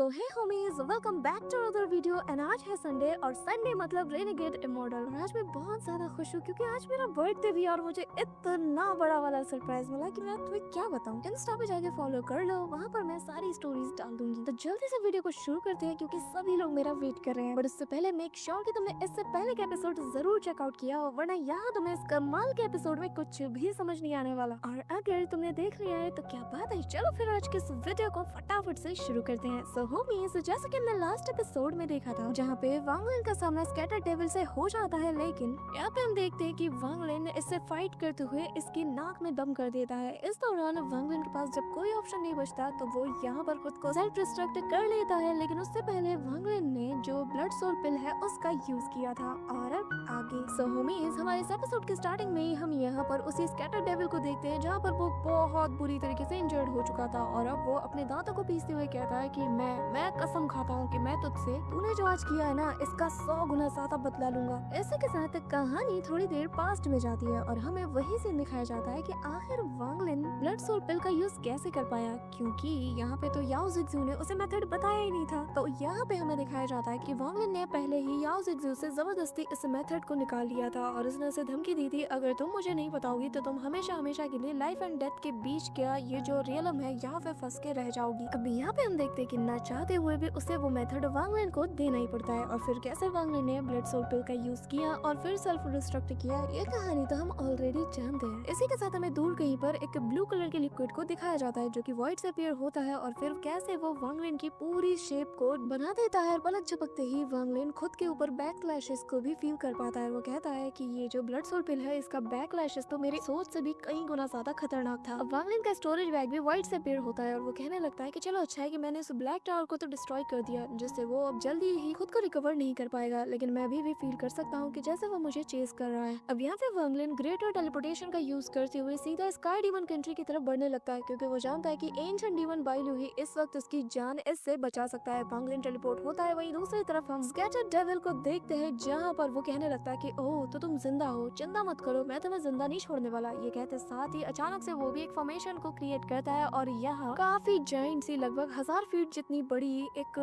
So hey homies, welcome back to another video. And आज है Sunday और Sunday मतलब रेनेगेड इमॉर्टल। और आज मैं बहुत ज्यादा खुश हूँ क्योंकि आज मेरा बर्थडे भी और मुझे इतना बड़ा वाला सरप्राइज मिला कि मैं तुम्हें क्या बताऊँ। इंस्टा पे जाके फॉलो कर लो, वहाँ पर मैं सारी स्टोरीज डाल दूंगी। तो जल्दी से वीडियो को शुरू करते हैं क्योंकि सभी लोग मेरा वेट कर रहे हैं। बट उससे पहले मेक श्योर कि तुमने इससे पहले के एपिसोड जरूर चेकआउट किया हो, वरना यहाँ तुम्हें इस कमाल के एपिसोड में कुछ भी समझ नहीं आने वाला। और अगर तुमने देख लिया है तो क्या बात है, चलो फिर आज के इस वीडियो को फटाफट से शुरू करते हैं। सो होमीज, जैसे कि हमने लास्ट एपिसोड में देखा था जहाँ पे वांग लिन का सामना स्कैटर डेविल से हो जाता है, लेकिन यहाँ पे हम देखते हैं कि वांग लिन इससे फाइट करते हुए इसकी नाक में दम कर देता है। इस दौरान वांग लिन के पास जब कोई ऑप्शन नहीं बचता तो वो यहाँ पर खुद को सेल्फ डिस्ट्रक्ट कर लेता है, लेकिन उससे पहले वांग लिन ने जो ब्लड सोल पिल है उसका यूज किया था। और अब आगे सो होमीज, हमारे इस एपिसोड के स्टार्टिंग में ही हम यहाँ पर उसी स्कैटर डेविल को देखते हैं जहाँ पर वो बहुत बुरी तरीके से इंजर्ड हो चुका था। और अब वो अपने दांतों को पीसते हुए कहता है कि मैं कसम खाता हूँ कि मैं तुझसे तूने जो आज किया है ना, इसका 100 गुना ज्यादा बदला लूंगा। इसी के साथ कहानी थोड़ी देर पास्ट में जाती है और हमें वही सीन दिखाया जाता है कि आखिर वांग लिन ब्लड सोल पिल का यूज कैसे कर पाया, क्योंकि यहाँ पे तो याओ ज़िक्ज़ू ने उसे मेथड बताया ही नहीं था। तो यहाँ पे हमें दिखाया जाता है कि वांग लिन ने पहले ही याओ ज़िक्ज़ू से जबरदस्ती इस मेथड को निकाल लिया था और उसने उसे धमकी दी थी, अगर तुम मुझे नहीं बताओगी तो तुम हमेशा हमेशा के लिए लाइफ एंड डेथ के बीच का ये जो रियलम है यहाँ पे फंस के रह जाओगी। अब यहाँ पे हम देखते हैं कि ना चाहते हुए भी उसे वो मेथड वांग लिन को देना ही पड़ता है। और फिर कैसे वांग लिन ने ब्लड सोल पिल का यूज किया और फिर सेल्फ डिस्ट्रक्ट किया, ये कहानी तो हम ऑलरेडी जानते हैं। इसी के साथ हमें दूर कहीं पर एक ब्लू कलर के लिक्विड को दिखाया जाता है जो कि वाइट से अपीयर होता है और फिर कैसे वो वांग लिन की पूरी शेप को बना देता है। पलक झपकते ही वांग लिन खुद के ऊपर बैकलैशेस को भी फील कर पाता है। वो कहता है कि ये जो ब्लड सोल पिल है इसका बैकलैशेस तो मेरी सोच से भी कई गुना ज्यादा खतरनाक था। अब वांग लिन का स्टोरेज बैग भी व्हाइट से अपीयर होता है और वो कहने लगता है कि चलो अच्छा है कि मैंने उस ब्लैक टावर को तो डिस्ट्रॉय कर दिया, जिससे वो अब जल्दी ही खुद को रिकवर नहीं कर पाएगा, लेकिन मैं अभी भी फील कर सकता हूँ कि जैसे वो मुझे चेस कर रहा है। अब यहाँ पे वांग लिन ग्रेटर टेलीपोर्टेशन का यूज करते हुए सीधा स्काई डीमन कंट्री की तरफ बढ़ने लगता है, क्योंकि वो जानता है कि एंशिएंट डीमन बाइलू ही इस वक्त उसकी जान इससे बचा सकता है। वांग लिन टेलीपोर्ट होता है। वहीं दूसरी तरफ हम स्कैटर डेविल को देखते हैं जहाँ पर वो कहने लगता है कि ओह तो तुम जिंदा हो, चिंता मत करो, मैं तुम्हें जिंदा नहीं छोड़ने वाला। ये कहते साथ ही अचानक से वो भी एक फॉर्मेशन को क्रिएट करता है और यहाँ काफी जाइंट सी लगभग 1000 फीट जितनी बड़ी एक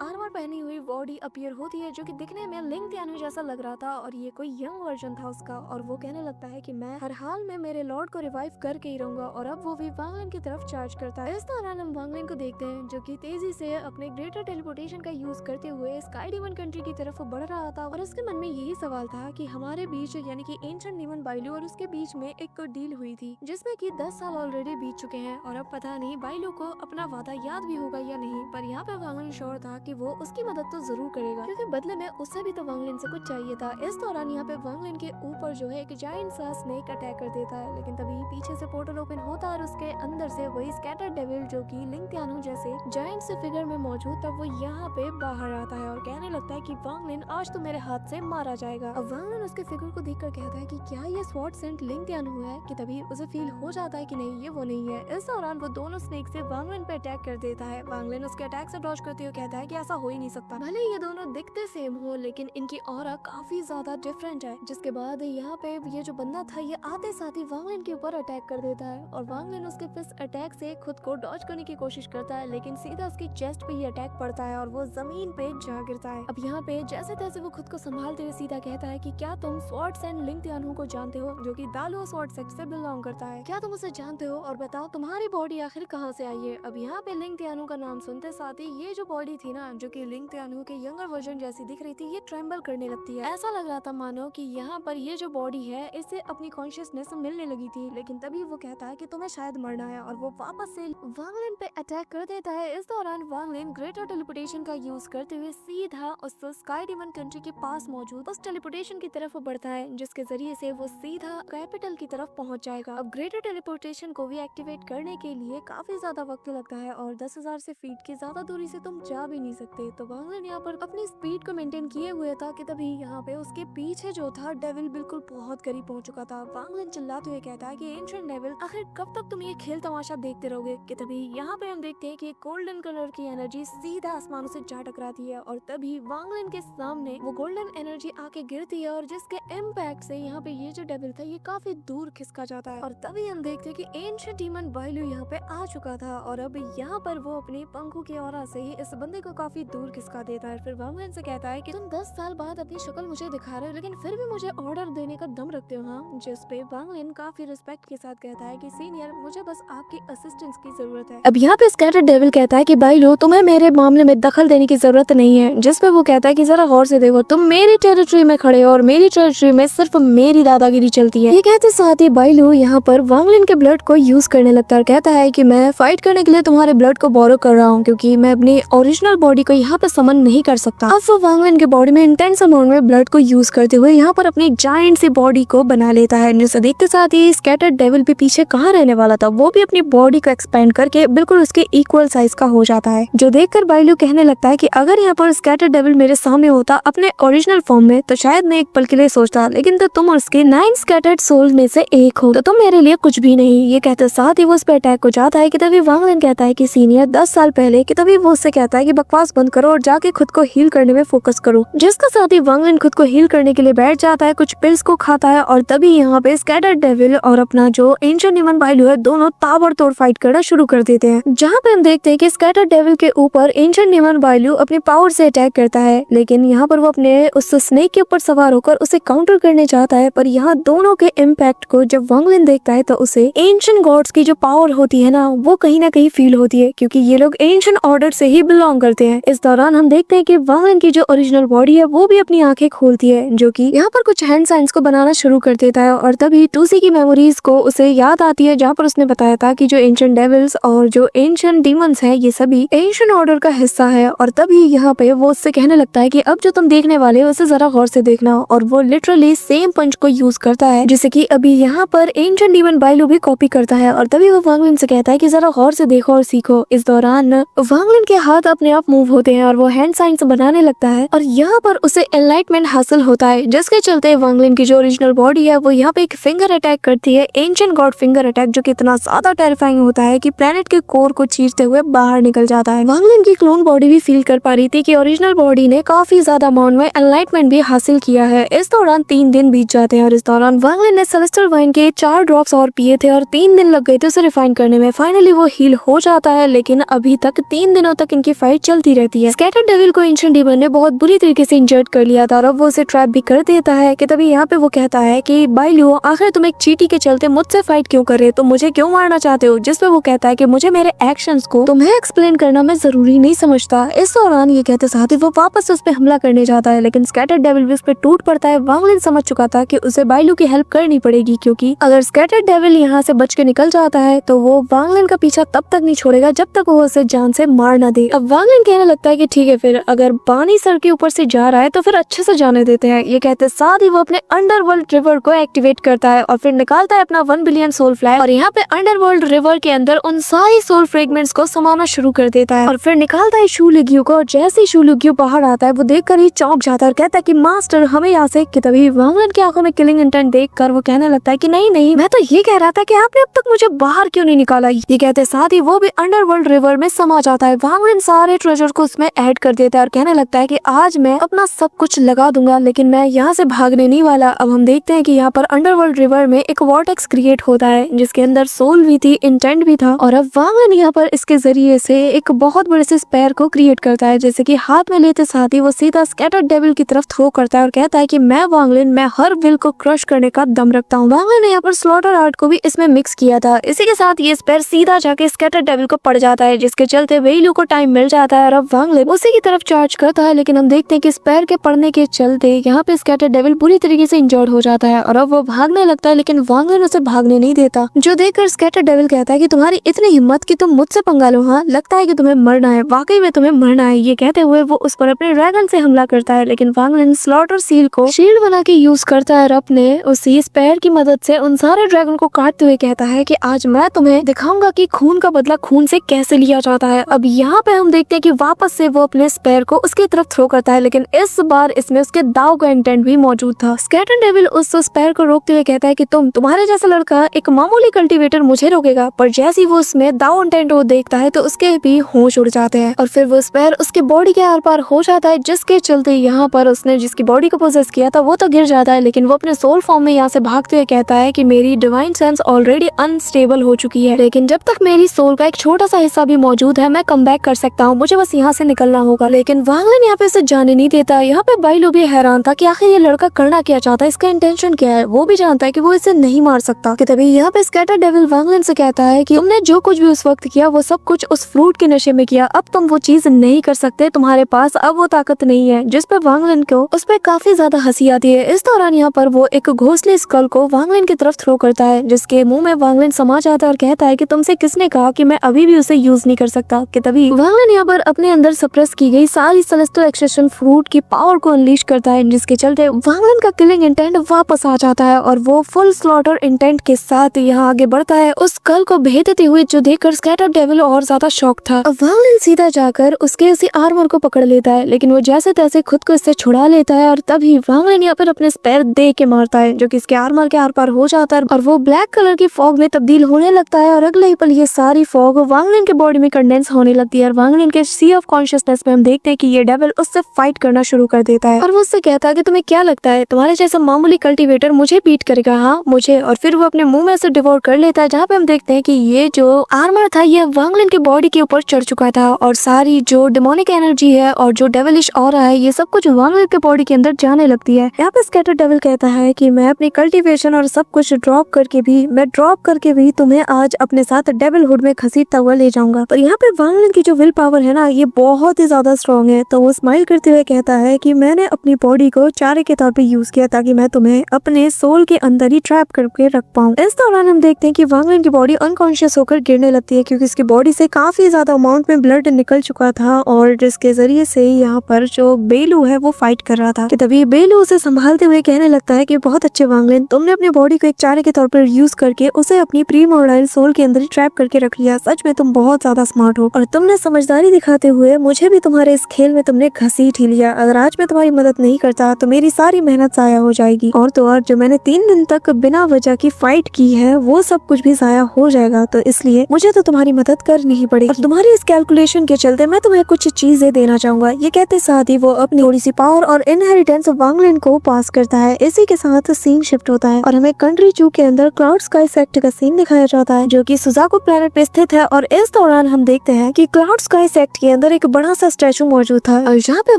आर्मर पहनी हुई बॉडी अपीयर होती है जो कि दिखने में लिंग त्यानु जैसा लग रहा था और ये कोई यंग वर्जन था उसका। और वो कहने लगता है कि मैं हर हाल में मेरे लॉर्ड को रिवाइव करके ही रहूंगा। और अब वो भी वांग लिन की तरफ चार्ज करता है। इस दौरान हम वांग लिन को देखते हैं जो कि तेजी से अपने ग्रेटर टेलीपोर्टेशन का यूज करते हुए स्काई डीमन कंट्री की तरफ बढ़ रहा था। और उसके मन में यही सवाल था कि हमारे बीच यानी कि एंशिएंट डीमन बाइलू और उसके बीच में एक डील हुई थी जिसमें कि 10 साल ऑलरेडी बीत चुके हैं और अब पता नहीं बाइलू को अपना वादा याद भी होगा या नहीं। पर यहाँ पे वांग लिन श्योर था कि वो उसकी मदद तो जरूर करेगा, क्योंकि बदले में उससे भी तो वांग लिन से कुछ चाहिए था। इस दौरान यहाँ पे वांग लिन के ऊपर जो है एक जायंट सा स्नेक अटैक कर देता है, लेकिन तभी पीछे से पोर्टल ओपन होता है और उसके अंदर से वही स्कैटर डेविल जो कि लिंग त्यानु जैसे जायंट से फिगर में मौजूद था वो यहाँ पे बाहर आता है और कहने लगता है कि वांग लिन आज तो मेरे हाथ से मारा जाएगा। अब वांग लिन उसके फिगर को देखकर कहता है कि क्या ये स्वॉर्ड सेंट लिंग त्यानु है, कि तभी उसे फील हो जाता है कि नहीं ये वो नहीं है। इस दौरान वो दोनों स्नेक से वांग लिन पे अटैक कर देता है। वांग लिन उसके अटैक से डॉज करते हुए कहता है कि ऐसा हो ही नहीं सकता, भले ये दोनों दिखते सेम हो लेकिन इनकी ऑरा काफी ज्यादा डिफरेंट है। जिसके बाद यहाँ पे ये जो बंदा था ये आते साथ ही वांग लिन के ऊपर अटैक कर देता है और वांग लिन उसके इस अटैक से खुद को डॉज करने की कोशिश करता है, लेकिन सीधा उसकी चेस्ट पे ही अटैक पड़ता है और वो जमीन पे जा गिरता है। अब यहाँ पे जैसे तैसे वो खुद को संभालते हुए सीधा कहता है कि क्या तुम स्वॉर्ड सेंट लिंग त्यानु को जानते हो, जो कि दालुओ स्वॉर्ड सेक्ट से बिलोंग करता है, क्या तुम उसे जानते हो और बताओ तुम्हारी बॉडी आखिर कहाँ से आई है। अब यहाँ पे लिंग त्यानु का नाम सुनते साथ ही ये जो बॉडी थी ना जो कि लिंग त्यानु के यंगर वर्जन जैसी दिख रही थी ये ट्रेम्बल करने लगती है। ऐसा लग रहा था मानो कि यहाँ पर ये जो बॉडी है इससे अपनी कॉन्शियसनेस मिलने लगी थी, लेकिन तभी वो कहता है कि तुम्हें शायद मरना है और वो वापस से वांग लिन पे अटैक कर देता है। इस दौरान वांग लिन ग्रेटर टेलीपोर्टेशन का यूज करते हुए सीधा उस स्काई डीमन कंट्री के पास मौजूद उस टेलीपोर्टेशन की तरफ बढ़ता है जिसके जरिए से वो सीधा कैपिटल की तरफ पहुंच जाएगा। अब ग्रेटर टेलीपोर्टेशन को भी एक्टिवेट करने के लिए काफी ज्यादा वक्त लगता है और 10,000 से फीट की ज्यादा दूरी से तुम जा भी नहीं सकते। तो वांग लिन यहाँ पर अपनी स्पीड को मेंटेन किए हुए था कि तभी यहाँ पे उसके पीछे जो था डेविल बिल्कुल बहुत करीब पहुंच चुका था। वांग लिन चिल्लाते हुए कहता है कि एंशिएंट डेविल आखिर कब तक तुम ये खेल तमाशा देखते रहोगे, कि तभी यहाँ पे हम देखते हैं कि गोल्डन कलर की एनर्जी सीधा आसमानों से जा टकराती है और तभी वांग लिन के सामने वो गोल्डन एनर्जी आके गिरती है और जिसके इम्पैक्ट से यहाँ पे ये जो डेविल था ये काफी दूर खिसका जाता है। और तभी हम देखते हैं कि एंशिएंट डीमन बाइलू यहाँ पे आ चुका था और अब यहाँ पर वो अपनी अपनी पंखों की ऑरा से ही इस बंदे को काफी दूर खिसका देता है। फिर वांगलिन से कहता है कि तुम 10 साल बाद अपनी शक्ल मुझे दिखा रहे हो, लेकिन फिर भी मुझे ऑर्डर देने का दम रखते हो हाँ। जिस पे वांगलिन काफी रिस्पेक्ट के साथ कहता है कि सीनियर, मुझे बस आपकी असिस्टेंस की जरूरत है। अब यहाँ पे स्कैटर्ड डेविल कहता है कि भाई लो, तुम्हें मेरे मामले में दखल देने की जरूरत नहीं है। जिस पे वो कहता है कि जरा गौर से देखो, तुम मेरी टेरिटरी में खड़े हो और मेरी टेरिटरी में सिर्फ मेरी दादागिरी चलती है। ये कहते साथ ही बाइलू यहाँ पर वांगलिन के ब्लड को यूज करने लगता है और कहता है कि मैं फाइट करने के लिए तुम्हारे ब्लड को बोरो कर रहा हूँ, क्योंकि मैं अपनी ओरिजिनल बॉडी को यहाँ पे समन नहीं कर सकता। अब वो वांगलिन के बॉडी में इंटेंस अमाउंट में ब्लड को यूज करते हुए यहाँ पर अपनी जायंट सी बॉडी को बना लेता है, जिसे देखते साथ ही स्कैटर्ड डेविल भी पीछे कहाँ रहने वाला था, वो भी अपनी बॉडी को एक्सपेंड करके बिल्कुल उसके इक्वल साइज का हो जाता है। जो देखकर बाइलू कहने लगता है कि अगर यहाँ पर स्कैटर्ड डेविल मेरे सामने होता अपने ओरिजिनल फॉर्म में, तो शायद मैं एक पल के लिए सोचता, लेकिन तो तुम उसके 9 स्कैटर्ड सोल में से एक हो, तो तुम मेरे लिए कुछ भी नहीं। ये कहते साथ ही वो उस पर अटैक हो जाता है कि तभी वांगलिन कहता है कि सीनियर 10 साल पहले, कि तभी वो उससे कहता है कि बकवास बंद करो और जाके खुद को हील करने में फोकस करो। जिसका साथ ही वांगलिन खुद को हील करने के लिए बैठ जाता है, कुछ पिल्स को खाता है और तभी यहाँ पे स्कैटर्ड डेविल और अपना जो एंशिएंट डीमन बाइलू है, दोनों ताबड़तोड़ फाइट करना शुरू कर देते हैं। जहाँ पे हम देखते हैं कि स्कैटर्ड डेविल के ऊपर एंशिएंट डीमन बाइलू अपने पावर से अटैक करता है, लेकिन यहाँ पर वो अपने उस स्नेक के ऊपर सवार होकर उसे काउंटर करने चाहता है। पर यहाँ दोनों के इम्पैक्ट को जब वांगलिन देखता है तो उसे एंशिएंट गॉड्स की जो पावर होती है ना, वो कहीं ना कहीं फील होती है, क्योंकि ये लोग एंशिएंट ऑर्डर से ही बिलोंग करते हैं। इस दौरान हम देखते हैं कि वांगलिन की जो ओरिजिनल बॉडी है वो भी अपनी आंखें खोलती है, जो कि यहाँ पर कुछ हैंड साइंस को बनाना शुरू कर देता है और तभी टूसी की मेमोरीज को उसे याद आती है, जहाँ पर उसने बताया था कि जो एंशिएंट डेविल्स और जो एंशिएंट डीमंस हैं, ये सभी एंशिएंट ऑर्डर का हिस्सा है। और तभी यहाँ पे वो उससे कहने लगता है कि अब जो तुम देखने वाले हो उसे जरा गौर से देखना, और वो लिटरली सेम पंच को यूज करता है जिसे कि अभी यहाँ पर एंशिएंट डीमन बाइलू भी कॉपी करता है। और तभी वो वांगलिन से कहता है कि जरा गौर से देखो और सीखो। इस दौरान वांगलिन के हाथ अपने आप मूव होते हैं और वो हैंड साइंस बनाने लगता है और यहाँ पर उसे एनलाइटमेंट हासिल होता है, जिसके चलते वांगलिन की जो ओरिजिनल बॉडी है वो यहाँ पे एक फिंगर अटैक करती है, एंशिएंट गॉड फिंगर अटैक, जो कि इतना ज्यादा टेरिफाइंग होता है कि प्लेनेट के कोर को चीरते हुए बाहर निकल जाता है। वांगलिन की क्लोन बॉडी भी फील कर पा रही थी कि ओरिजिनल बॉडी ने काफी ज्यादा अमाउंट में एनलाइटमेंट भी हासिल किया है। इस दौरान 3 दिन बीत जाते हैं और इस दौरान वांगलिन ने सेलेस्टियल वाइन के 4 ड्रॉप्स और पिए थे और 3 दिन लग गए थे उसे रिफाइन करने में। फाइनली वो हील हो जाता है, लेकिन अभी तक 3 दिनों तक इनकी फाइट चलती रहती है। स्कैटर्ड डेविल को एंशिएंट डीमन ने बहुत बुरी तरीके से इंजर्ड कर लिया था और अब वो उसे ट्रैप भी कर देता है कि तभी यहाँ पे वो कहता है कि बाइलू, आखिर तुम एक चीटी के चलते मुझसे फाइट क्यों कर रहे हो, तुम मुझे क्यों मारना चाहते हो? जिस पे वो कहता है कि मुझे मेरे एक्शंस को तुम्हें एक्सप्लेन करना मैं जरूरी नहीं समझता। इस दौरान ये कहते साथ ही वो वापस उस पे हमला करने जाता है, लेकिन स्कैटर्ड डेविल भी उस पे टूट पड़ता है। वांगलिन समझ चुका था कि उसे बाइलू की हेल्प करनी पड़ेगी, क्योंकि अगर स्कैटर्ड डेविल यहाँ से बच के निकल जाता है तो वो वांगलिन का पीछा तब तक नहीं छोड़ेगा जब तक वो उसे जान से मार ना दे। अब वांगलिन कहने लगता है कि ठीक है, फिर अगर पानी सर के ऊपर से जा रहा है तो फिर अच्छे से जाने देते हैं। ये कहते साथ ही वो अपने अंडरवर्ल्ड रिवर को एक्टिवेट करता है और फिर निकालता है अपना 1 बिलियन सोल फ्लैग और यहाँ पे अंडरवर्ल्ड रिवर के अंदर उन सारी सोल फ्रेगमेंट्स को समाना शुरू कर देता है और फिर निकालता है शू लिग्यू को। और जैसे ही शू लिग्यू बाहर आता है वो देखकर ही चौंक जाता है और कहता है कि मास्टर, हमें यहाँ से। कि तभी वांगलिन की आंखों में किलिंग इंटेंट देखकर वो कहने लगता है कि नहीं नहीं, मैं तो ये कह रहा था कि आपने अब तक मुझे बाहर क्यों नहीं निकाला। ये कहते साथ ही वो भी अंडरवर्ल्ड रिवर में समा जाता है। वांगलिन सारे ट्रेजर को उसमें ऐड कर देता है और कहने लगता है कि आज मैं अपना सब कुछ लगा दूंगा, लेकिन मैं यहाँ से भागने नहीं वाला। अब हम देखते हैं कि यहाँ पर अंडरवर्ल्ड रिवर में एक वॉर्टेक्स क्रिएट होता है जिसके अंदर सोल भी थी, इंटेंट भी था, और अब वांगलिन यहाँ पर इसके जरिए से एक बहुत बड़े से स्पेयर को क्रिएट करता है, जैसे कि हाथ में लेते साथ ही वो सीधा स्कैटर्ड डेविल की तरफ थ्रो करता है और कहता है कि मैं वांगलिन, मैं हर विल को क्रश करने का दम रखता हूँ। वांगलिन ने यहाँ पर स्लॉटर आर्ट को भी इसमें मिक्स किया था। इसी के साथ ये स्पेयर सीधा जाके स्कैटर्ड डेविल को पड़ जाता है, जिसके चलते वेलू को टाइम मिल जाता है और अब वांगलिन उसी की तरफ चार्ज करता है। लेकिन हम देखते हैं कि स्पेयर के पड़ने के चलते यहाँ पे स्कैटर्ड डेविल बुरी तरीके से इंजर्ड हो जाता है और अब वो भागने लगता है, लेकिन वांगलिन उसे भागने नहीं देता। जो देखकर स्कैटर्ड डेविल कहता है कि तुम्हारी इतनी हिम्मत कि तुम मुझसे पंगा लो, हाँ लगता है कि तुम्हें मरना है, वाकई में तुम्हें मरना है। ये कहते हुए वो उस पर अपने ड्रैगन से हमला करता है, लेकिन वांगलिन स्लॉटर सील को शील्ड बना के यूज करता है और अपने उसी स्पेयर की मदद से उन सारे ड्रैगन को काटते हुए कहता है कि आज मैं तुम्हें दिखाऊंगा कि खून का बदला खून से कैसे लिया जाता है। अब यहाँ पे हम देखते हैं कि वापस से वो अपने स्पेयर को उसकी तरफ थ्रो करता है, लेकिन इस बार इसमें उसके दाव का इंटेंट भी मौजूद था। स्कैटर्ड डेविल उस स्पेयर को रोकते हुए कहता है कि तुम्हारे जैसा लड़का एक मामूली कल्टीवेटर मुझे रोकेगा, पर जैसे ही वो उसमें दाव इंटेंट वो देखता है तो उसके भी होश उड़ जाते हैं और फिर वो स्पेयर उसके बॉडी के आर पार हो जाता है, जिसके चलते यहाँ पर उसने जिसकी बॉडी को पोजेस किया था वो तो गिर जाता है, लेकिन वो अपने सोल फॉर्म में यहाँ से भागते हुए कहता है कि मेरी डिवाइन सेंस ऑलरेडी अनस्टेबल हो चुकी है, लेकिन जब तक मेरी सोल का एक छोटा सा हिस्सा भी मौजूद है, मैं कम बैक कर सकता हूँ, मुझे बस यहाँ से निकलना होगा। लेकिन वांग लिन यहाँ पे इसे जाने नहीं देता। यहाँ पे बाइलू भी हैरान था कि आखिर ये लड़का करना क्या चाहता है, इसका इंटेंशन क्या है। वो भी जानता है कि वो इसे नहीं मार सकता। कि तभी यहाँ पे स्कैटर डेविल वांग लिन से कहता है कि तुमने जो कुछ भी उस वक्त किया वो सब कुछ उस फ्रूट के नशे में किया, अब तुम वो चीज नहीं कर सकते, तुम्हारे पास अब वो ताकत नहीं है। जिस पे वांग लिन को उस पे काफी ज्यादा हंसी आती है। इस दौरान यहाँ पर वो एक घोंसले स्कल को वांग लिन की तरफ थ्रो करता है, जिसके मुंह में वांग लिन समा जाता है और कहता है कि तुमसे किसने कहा कि मैं अभी भी उसे यूज नहीं कर सकता। कि तभी वांग लिन यहाँ पर अपने अंदर सप्रेस की गई सारी सेलेस्टियल एक्सट्रैक्शन फ्रूट की पावर को अनलीश करता है, जिसके चलते वांग लिन का किलिंग इंटेंट वापस आ जाता है और वो फुल स्लॉटर इंटेंट के साथ यहाँ आगे बढ़ता है, उस स्कल को भेदते हुए, जो देखकर स्कैटर डेविल और ज्यादा शॉक था। वांग लिन सीधा जाकर उसके उसी आर्मर को पकड़ लेता है, लेकिन वो जैसे तैसे खुद को इससे छुड़ा लेता है और तभी वांग लिन यहाँ पर अपने स्पेयर दे के मारता है, जो कि इसके आर्मर के आर पार हो जाता है और वो ब्लैक कलर की फॉग में तब्दील होने लगता है। और अगले ही पल ये सारी फॉग वांग लिन के बॉडी में कंडेंस होने लगती है और वांग लिन के सी ऑफ कॉन्शियसनेस में हम देखते हैं कि ये डेविल उससे फाइट करना शुरू कर देता है और वो उससे कहता है कि तुम्हें क्या लगता है तुम्हारे जैसा मामूली कल्टीवेटर मुझे बीट करेगा? हाँ, मुझे। और फिर वो अपने मुंह में से डिवोर कर लेता है, जहाँ पे हम देखते हैं कि ये जो आर्मर था ये वांग लिन के बॉडी के ऊपर चढ़ चुका था और सारी जो डिमोनिक एनर्जी है और जो डेविलिश ऑरा है ये सब कुछ वांग लिन के बॉडी के अंदर जाने लगती है। यहाँ पे स्कैटर डेविल कहता है कि मैं अपनी कल्टीवेशन और सब कुछ ड्रॉप करके भी तुम्हें आज अपने साथ डेविल हुड में घसीटता हुआ ले जाऊंगा। पर यहाँ पे वांग लिन की जो विल पावर है ना ये बहुत ही ज्यादा स्ट्रॉन्ग है। तो वो स्माइल करते हुए कहता है कि मैंने अपनी बॉडी को चारे के तौर पे यूज किया ताकि मैं तुम्हें अपने सोल के अंदर ही ट्रैप करके रख पाऊं। इस दौरान हम देखते हैं कि वांग लिन की बॉडी अनकॉन्शियस होकर गिरने लगती है, क्योंकि इसकी बॉडी से काफी ज्यादा अमाउंट में ब्लड निकल चुका था और जिसके जरिए से यहाँ पर जो बेलू है वो फाइट कर रहा था। कि तभी बेलू उसे संभालते हुए कहने लगता है कि बहुत अच्छे वांग लिन, तुमने अपनी बॉडी को एक चारे के तौर पर यूज करके उसे अपनी प्रीमोर्टाइल सोल के अंदर ट्रैप करके रख लिया। सच में तुम बहुत ज्यादा स्मार्ट हो और तुमने समझदारी दिखाते हुए मुझे भी तुम्हारे इस खेल में तुमने घसीट ही लिया। अगर आज मैं तुम्हारी मदद नहीं करता तो मेरी सारी मेहनत जाया हो जाएगी और तो और जो मैंने 3 दिन तक बिना वजह की फाइट की है वो सब कुछ भी जाया हो जाएगा। तो इसलिए मुझे तो तुम्हारी मदद करनी ही पड़ेगी और तुम्हारी इस कैलकुलेशन के चलते मैं तुम्हें कुछ चीजें देना चाहूंगा। ये कहते साथ ही वो अपनी थोड़ी सी पावर और इनहेरिटेंस वांग लिन को पास करता है। इसी के साथ सीन शिफ्ट होता है और हमें कंट्री 2 के अंदर क्लाउड स्काई सेक्ट का सीन दिखाया जाता है, जो कि सुजाकू प्लेनेट पे स्थित है। और इस दौरान हम देखते हैं कि क्लाउड स्काई सेक्ट के अंदर एक बड़ा सा स्टैचू मौजूद था और यहाँ पे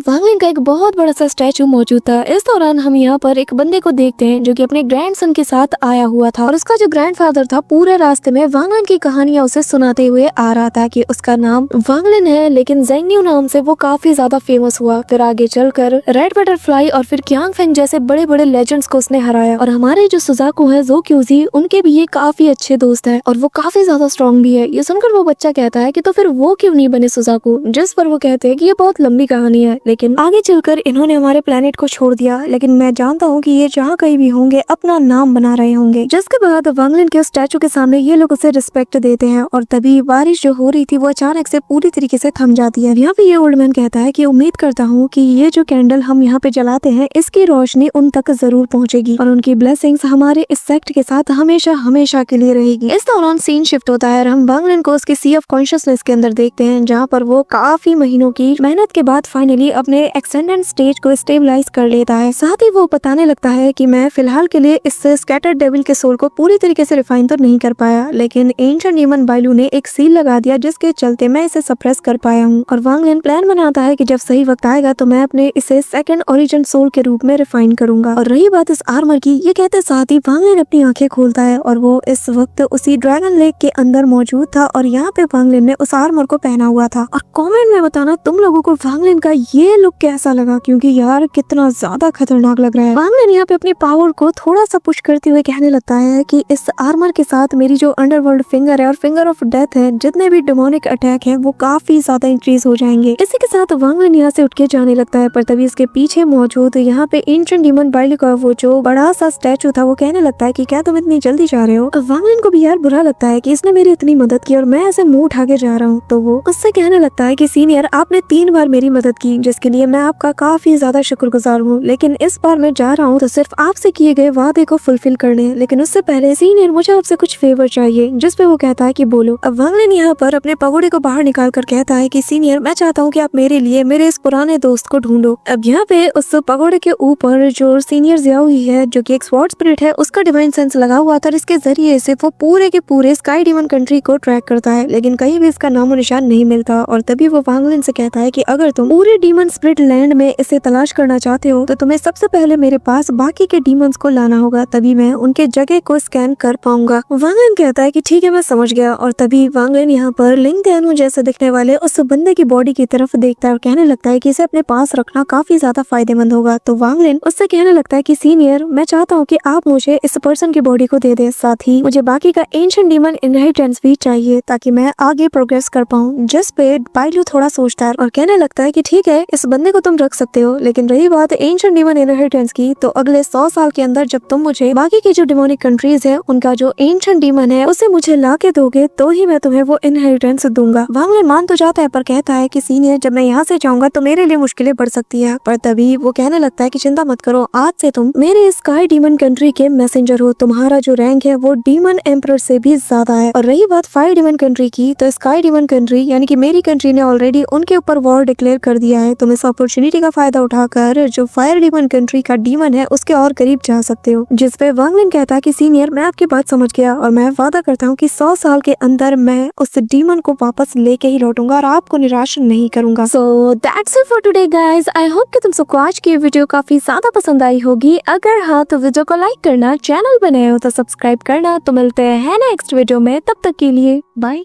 वांग लिन का एक बहुत बड़ा सा स्टैचू मौजूद था। इस दौरान हम यहाँ पर एक बंदे को देखते हैं जो कि अपने ग्रैंडसन के साथ आया हुआ था और उसका जो ग्रैंडफादर था पूरे रास्ते में वांग लिन की कहानियां उसे सुनाते हुए आ रहा था कि उसका नाम वांग लिन है, लेकिन ज़ेंगन्यू नाम से वो काफी ज्यादा फेमस हुआ। फिर आगे चलकर रेड बटरफ्लाई और फिर क्यांग फेंग जैसे बड़े बड़े लेजेंड्स को उसने हराया और हमारे जो सुजाकू है ज़ो क्यूजी उनके भी ये काफी अच्छे दोस्त है और वो काफी ज्यादा स्ट्रॉन्ग भी है। ये सुनकर वो बच्चा कहता है कि तो फिर वो क्यों नहीं बने सुजाकू, जिस पर वो कहते हैं कि ये बहुत लंबी कहानी है, लेकिन आगे चलकर इन्होंने हमारे प्लेनेट को छोड़ दिया, लेकिन मैं जानता हूँ कि ये जहाँ कहीं भी होंगे अपना नाम बना रहे होंगे। जिसके बाद वांग लिन के स्टैचू के सामने ये लोग उसे रिस्पेक्ट देते हैं और तभी बारिश जो हो रही थी वो अचानक से पूरी तरीके से थम जाती है। यहाँ पे ये ओल्ड मैन कहता है कि उम्मीद करता हूँ कि ये जो कैंडल हम यहाँ पे जलाते हैं इसकी रोशनी उन तक जरूर पहुँचेगी और उनकी ब्लेसिंग्स हमारे इस सेक्ट के साथ हमेशा हमेशा के लिए रहेगी। इस दौरान सीन शिफ्ट होता है और हम वांग लिन को उसके सी ऑफ कॉन्शियसनेस के अंदर देखते हैं, जहाँ पर वो काफी महीनों की मेहनत के बाद फाइनली अपने एक्सटेंडेड स्टेज को स्टेबलाइज कर लेता है। साथ ही वो बताने लगता है कि मैं फिलहाल के लिए इस स्कैटर्ड डेविल के सोल को पूरी तरीके से रिफाइन तो नहीं कर पाया, लेकिन एंशिएंट डीमन बाइलू ने एक सील लगा दिया जिसके चलते मैं इसे सप्रेस कर पाया हूँ। और वांग लिन प्लान बनाता है कि जब सही वक्त आएगा तो मैं अपने इसे सेकंड ओरिजिन सोल के रूप में रिफाइन करूंगा। और रही बात इस आर्मर की, ये कहते साथ ही वांग लिन अपनी आंखें खोलता है और वो इस वक्त उसी ड्रैगन लेक के अंदर मौजूद था और यहाँ पे वांग लिन ने उस आर्मर को पहना हुआ था। और कमेंट में बताना तुम लोगों को वांग लिन का ये लुक कैसा लगा, क्योंकि यार कितना ज्यादा खतरनाक लग रहा है। वांग लिन यहाँ पे अपनी पावर को थोड़ा सा पुश करते हुए कहने लगता है कि इस आर्मर के साथ मेरी जो अंडरवर्ल्ड फिंगर है और फिंगर ऑफ डेथ है, जितने भी डेमोनिक अटैक है वो काफी ज्यादा इंक्रीज हो जाएंगे। इसी के साथ वांग लिन यहाँ से उठ के जाने लगता है, पर तभी इसके पीछे मौजूद यहाँ पे एंशिएंट डीमन बाइलू का वो जो बड़ा सा स्टैचू था वो कहने लगता है कि क्या तुम इतनी जल्दी जा रहे हो। वांग लिन को भी यार बुरा लगता है कि इसने मेरी इतनी मदद की और मैं ऐसे मुंह उठा के जा रहा हूँ। तो वो उससे कहने लगता है कि सीनियर आपने 3 बार मेरी मदद की, जिसके लिए मैं आपका काफी ज्यादा शुक्रगुजार हूँ, लेकिन इस बार मैं जा रहा हूँ तो सिर्फ आपसे किए गए वादे को फुलफिल करने, लेकिन उससे पहले सीनियर मुझे आपसे कुछ फेवर चाहिए। जिस पे वो कहता है कि बोलो। अब वांग लिन यहाँ पर अपने पगोड़े को बाहर निकाल कर कहता है कि सीनियर मैं चाहता हूँ कि आप मेरे लिए मेरे इस पुराने दोस्त को ढूंढो। अब यहाँ पे उस पगोड़े के ऊपर जो सीनियर ज़ियाओई है जो कि एक स्वॉर्ड स्पिरिट है उसका डिवाइन सेंस लगा हुआ था, इसके जरिए से वो पूरे के पूरे स्काई डीमन कंट्री को ट्रैक करता है। लेकिन कई कहीं भी इसका नामो निशान नहीं मिलता। और तभी वो वांगलिन से कहता है कि अगर तुम पूरे डीमन स्प्रिट लैंड में इसे तलाश करना चाहते हो तो तुम्हें सबसे पहले मेरे पास बाकी के डीमंस को लाना होगा, तभी मैं उनके जगह को स्कैन कर पाऊंगा। वांगलिन कहता है कि ठीक है, मैं समझ गया। और तभी वांगलिन यहाँ पर लिंग तेनु जैसे दिखने वाले उस बंदे की बॉडी की तरफ देखता है और कहने लगता है कि इसे अपने पास रखना काफी ज्यादा फायदेमंद होगा। तो वांगलिन उससे कहने लगता है कि सीनियर, मैं चाहता हूँ कि आप मुझे इस पर्सन की बॉडी को दे दे, साथ ही मुझे बाकी का एंशिएंट डीमन इनहेरिटेंस भी चाहिए ताकि मैं आगे प्रोग्रेस कर पाऊँ। जिस पे बाइलू थोड़ा सोचता है और कहने लगता है कि ठीक है, इस बंदे को तुम रख सकते हो, लेकिन रही बात एंशिएंट डीमन इनहेरिटेंस की, तो अगले 100 साल के अंदर जब तुम मुझे बाकी की जो डिमोनिक कंट्रीज है उनका जो एंशिएंट डीमन है उसे मुझे ला के दोगे तो ही मैं तुम्हें वो इनहेरिटेंस दूंगा। वांगलिन मान तो जाता है पर कहता है कि सीनियर, जब मैं यहाँ से जाऊंगा तो मेरे लिए मुश्किलें बढ़ सकती है। पर तभी वो कहने लगता है कि चिंता मत करो, आज से तुम मेरे स्काई डीमन कंट्री के मैसेंजर हो। तुम्हारा जो रैंक है वो डीमन एम्परर से भी ज्यादा है। और रही बात फायर डीमन कंट्री की, तो स्काई डीमन कंट्री यानी कि मेरी कंट्री ने ऑलरेडी उनके ऊपर वॉर डिक्लेयर कर दिया है। तुम इस अपॉर्चुनिटी का फायदा उठाकर जो फायर डीमन कंट्री का डीमन है उसके और करीब जा सकते हो। जिस पे वांगलिन कहता है कि सीनियर, मैं आपकी बात समझ गया और मैं वादा करता हूँ कि 100 साल के अंदर मैं उस डीमन को वापस लेके ही लौटूंगा और आपको निराश नहीं करूंगा। So that's it for today guys. I hope कि तुम सबको आज की वीडियो काफी ज्यादा पसंद आई होगी। अगर हाँ तो वीडियो को लाइक करना, चैनल बनाए हो तो सब्सक्राइब करना। तो मिलते हैं नेक्स्ट वीडियो में, तब तक के लिए बाय।